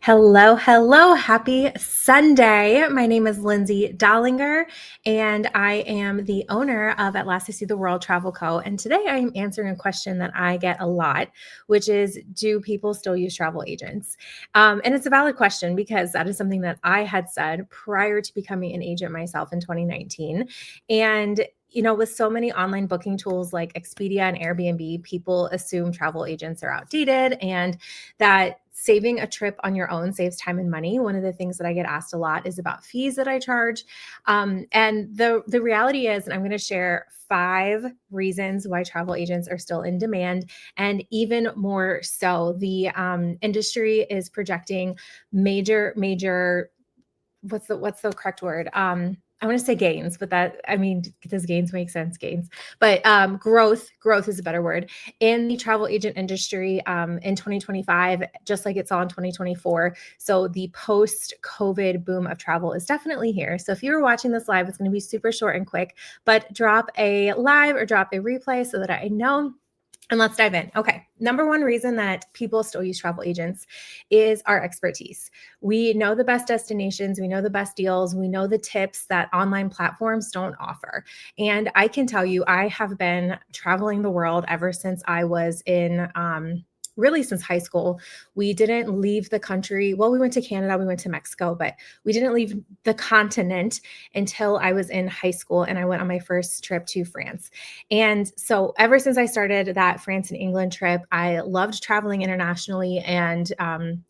Hello, hello. Happy Sunday. My name is Lindsay Dollinger, and I am the owner of At Last I See the World Travel Co. And today I am answering a question that I get a lot, which is, do people still use travel agents? And it's a valid question because that is something that I had said prior to becoming an agent myself in 2019. And with so many online booking tools like Expedia and Airbnb, people assume travel agents are outdated and that saving a trip on your own saves time and money. One of the things that I get asked a lot is about fees that I charge. And the reality is, and I'm going to share 5 reasons why travel agents are still in demand. And even more so, the industry is projecting major what's the correct word? I want to say gains, but does gains make sense? Gains, but growth is a better word in the travel agent industry in 2025, just like it saw in 2024. So the post-COVID boom of travel is definitely here. So if you're watching this live, it's going to be super short and quick, but drop a live or drop a replay so that I know. And let's dive in. Okay. Number one reason that people still use travel agents is our expertise. We know the best destinations, we know the best deals, we know the tips that online platforms don't offer. And I can tell you, I have been traveling the world ever since I was in, really since high school. We didn't leave the country. Well, we went to Canada, we went to Mexico, but we didn't leave the continent until I was in high school and I went on my first trip to France. And so ever since I started that France and England trip, I loved traveling internationally. And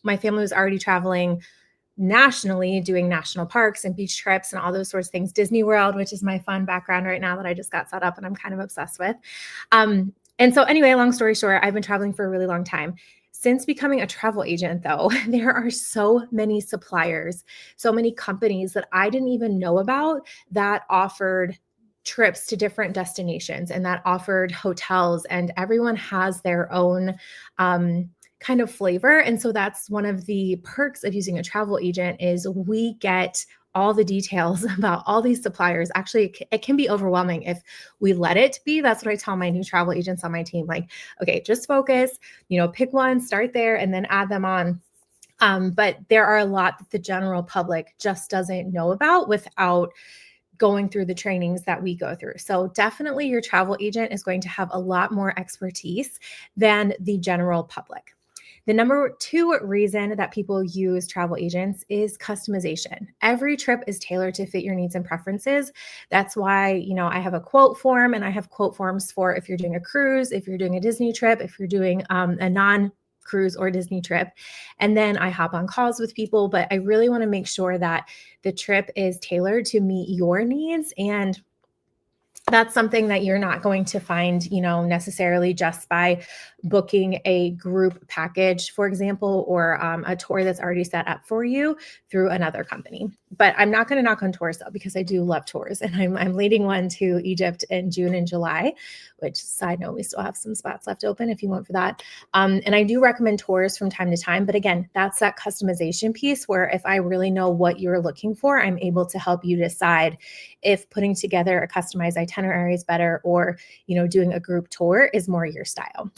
my family was already traveling nationally, doing national parks and beach trips and all those sorts of things. Disney World, which is my fun background right now that I just got set up and I'm kind of obsessed with. And so anyway, long story short, I've been traveling for a really long time. Since becoming a travel agent, though, there are so many suppliers, so many companies that I didn't even know about that offered trips to different destinations and that offered hotels, and everyone has their own kind of flavor. And so that's one of the perks of using a travel agent is we get all the details about all these suppliers. Actually, it can be overwhelming if we let it be. That's what I tell my new travel agents on my team. Like, okay, just focus, pick one, start there, and then add them on. But there are a lot that the general public just doesn't know about without going through the trainings that we go through. So definitely your travel agent is going to have a lot more expertise than the general public. The number 2 reason that people use travel agents is customization. Every trip is tailored to fit your needs and preferences. That's why, I have a quote form, and I have quote forms for if you're doing a cruise, if you're doing a Disney trip, if you're doing a non-cruise or Disney trip. And then I hop on calls with people, but I really want to make sure that the trip is tailored to meet your needs. And that's something that you're not going to find, necessarily just by booking a group package, for example, or a tour that's already set up for you through another company. But I'm not going to knock on tours though, because I do love tours, and I'm leading one to Egypt in June and July, which, side note, we still have some spots left open if you want for that. And I do recommend tours from time to time. But again, that's that customization piece where if I really know what you're looking for, I'm able to help you decide if putting together a customized itinerary is better, or, doing a group tour is more your style.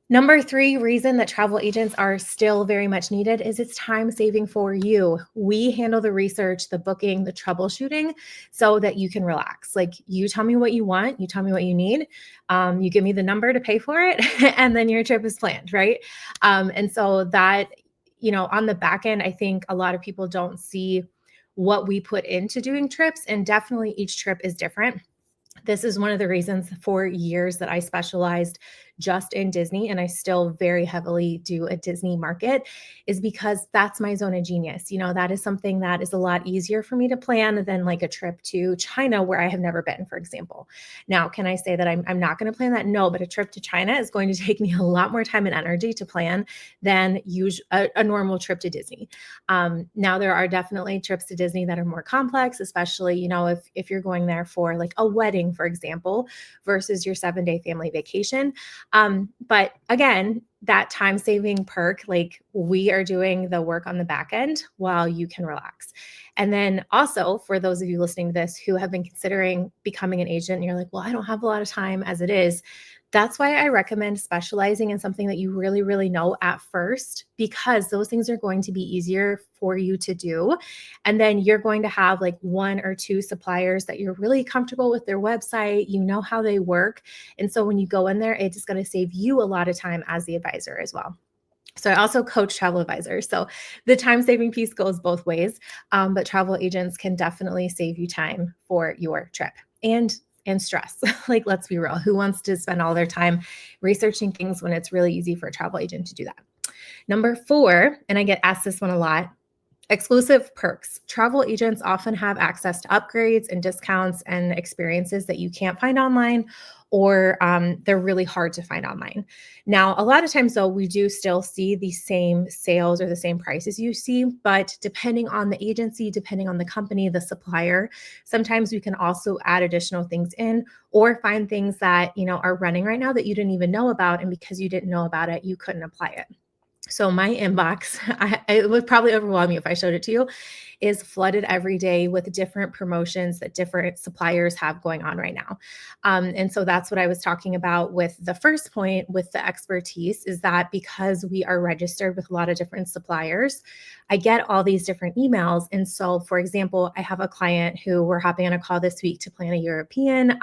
Number 3 reason that travel agents are still very much needed is it's time saving for you. We handle the research, the booking, the troubleshooting so that you can relax. Like, you tell me what you want, you tell me what you need, you give me the number to pay for it, and then your trip is planned, right? And so that, on the back end, I think a lot of people don't see what we put into doing trips, and definitely each trip is different. This is one of the reasons for years that I specialized just in Disney, and I still very heavily do a Disney market, is because that's my zone of genius. That is something that is a lot easier for me to plan than like a trip to China where I have never been, for example. Now, can I say that I'm not going to plan that? No, but a trip to China is going to take me a lot more time and energy to plan than a normal trip to Disney. Now, there are definitely trips to Disney that are more complex, especially, if you're going there for like a wedding, for example, versus your 7-day family vacation. But again, that time saving perk, like, we are doing the work on the back end while you can relax. And then also, for those of you listening to this who have been considering becoming an agent, and you're like, well, I don't have a lot of time as it is. That's why I recommend specializing in something that you really, really know at first, because those things are going to be easier for you to do. And then you're going to have like one or two suppliers that you're really comfortable with their website, you know how they work. And so when you go in there, it's going to save you a lot of time as the advisor as well. So I also coach travel advisors. So the time saving piece goes both ways, but travel agents can definitely save you time for your trip and stress. Like, let's be real, who wants to spend all their time researching things when it's really easy for a travel agent to do that? Number 4, and I get asked this one a lot, exclusive perks. Travel agents often have access to upgrades and discounts and experiences that you can't find online, or they're really hard to find online. Now, a lot of times, though, we do still see the same sales or the same prices you see, but depending on the agency, depending on the company, the supplier, sometimes we can also add additional things in or find things that are running right now that you didn't even know about, and because you didn't know about it, you couldn't apply it. So my inbox, it would probably overwhelm you if I showed it to you, is flooded every day with different promotions that different suppliers have going on right now. And so that's what I was talking about with the first point with the expertise, is that because we are registered with a lot of different suppliers, I get all these different emails. And so, for example, I have a client who we're hopping on a call this week to plan a European,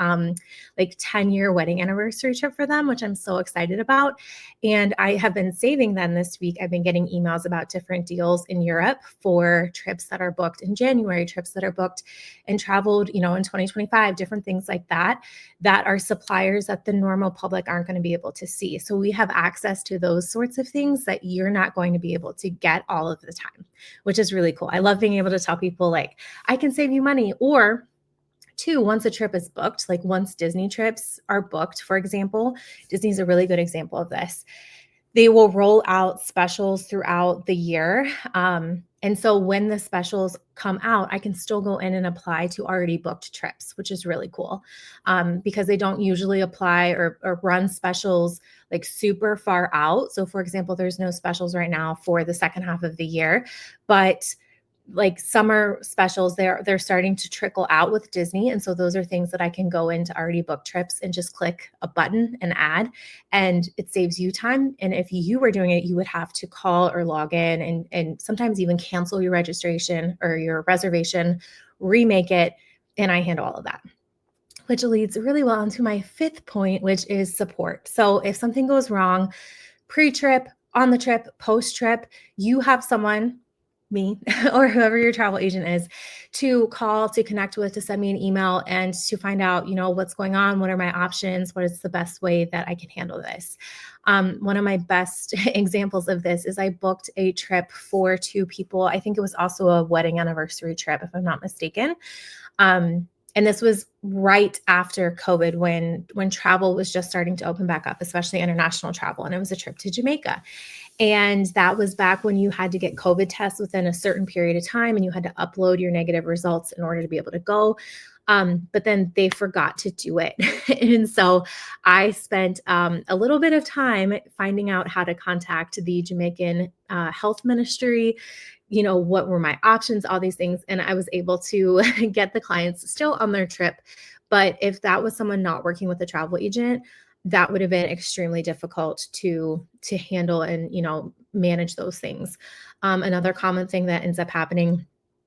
like 10-year wedding anniversary trip for them, which I'm so excited about. And I have been saving them this week. I've been getting emails about different deals in Europe for trips that are booked in January, trips that are booked and traveled, in 2025, different things like that, that are suppliers that the normal public aren't going to be able to see. So we have access to those sorts of things that you're not going to be able to get all of the time, which is really cool. I love being able to tell people, like, I can save you money. Or two, once a trip is booked, like once Disney trips are booked, for example, Disney's a really good example of this. They will roll out specials throughout the year. And so when the specials come out, I can still go in and apply to already booked trips, which is really cool, because they don't usually apply or run specials like super far out. So for example, there's no specials right now for the second half of the year, but like summer specials, they're starting to trickle out with Disney. And so those are things that I can go into already booked trips and just click a button and add, and it saves you time. And if you were doing it, you would have to call or log in and sometimes even cancel your registration or your reservation, remake it. And I handle all of that, which leads really well into my 5th point, which is support. So if something goes wrong, pre-trip, on the trip, post-trip, you have someone, me or whoever your travel agent is, to call, to connect with, to send me an email, and to find out, what's going on, what are my options, what is the best way that I can handle this. One of my best examples of this is I booked a trip for 2 people. I think it was also a wedding anniversary trip, if I'm not mistaken. And this was right after COVID, when travel was just starting to open back up, especially international travel. And it was a trip to Jamaica. And that was back when you had to get COVID tests within a certain period of time, and you had to upload your negative results in order to be able to go. But then they forgot to do it. And so I spent a little bit of time finding out how to contact the Jamaican health ministry, what were my options, all these things. And I was able to get the clients still on their trip. But if that was someone not working with a travel agent, that would have been extremely difficult to handle and, manage those things. Another common thing that ends up happening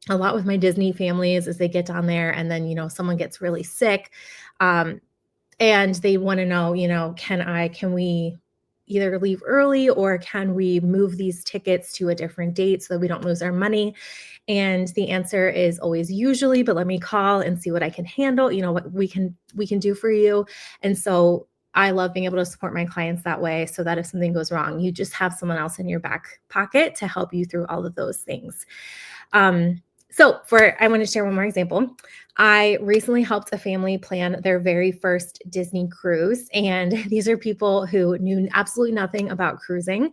a lot with my Disney families is they get down there and then, someone gets really sick, and they want to know, can we either leave early, or can we move these tickets to a different date so that we don't lose our money? And the answer is always usually, but let me call and see what I can handle, what we can do for you. And so I love being able to support my clients that way, so that if something goes wrong, you just have someone else in your back pocket to help you through all of those things. I want to share one more example. I recently helped a family plan their very first Disney cruise. And these are people who knew absolutely nothing about cruising.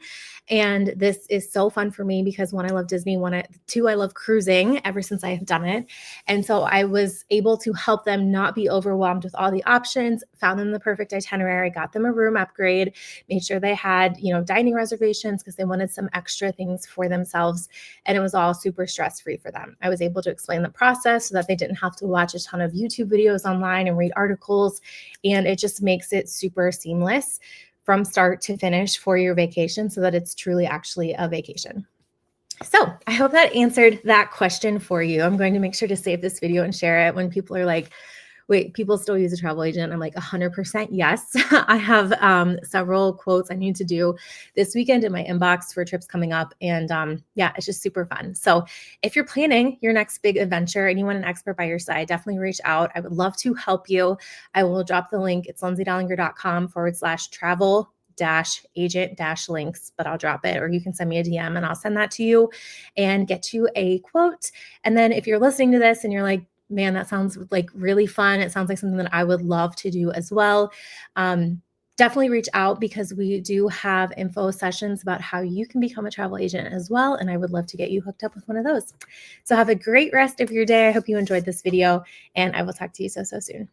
And this is so fun for me because one, I love Disney. Two, I love cruising ever since I have done it. And so I was able to help them not be overwhelmed with all the options, found them the perfect itinerary, got them a room upgrade, made sure they had, dining reservations because they wanted some extra things for themselves. And it was all super stress-free for them. I was able to explain the process so that they didn't have to watch a ton of YouTube videos online and read articles, and it just makes it super seamless from start to finish for your vacation so that it's truly actually a vacation. So I hope that answered that question for you. I'm going to make sure to save this video and share it when people are like, wait, people still use a travel agent? I'm like 100% yes. I have several quotes I need to do this weekend in my inbox for trips coming up. And yeah, it's just super fun. So if you're planning your next big adventure and you want an expert by your side, definitely reach out. I would love to help you. I will drop the link. It's lindsaydollinger.com/travel agent links, but I'll drop it, or you can send me a DM and I'll send that to you and get you a quote. And then if you're listening to this and you're like, man, that sounds like really fun. It sounds like something that I would love to do as well. Definitely reach out because we do have info sessions about how you can become a travel agent as well. And I would love to get you hooked up with one of those. So have a great rest of your day. I hope you enjoyed this video and I will talk to you so soon.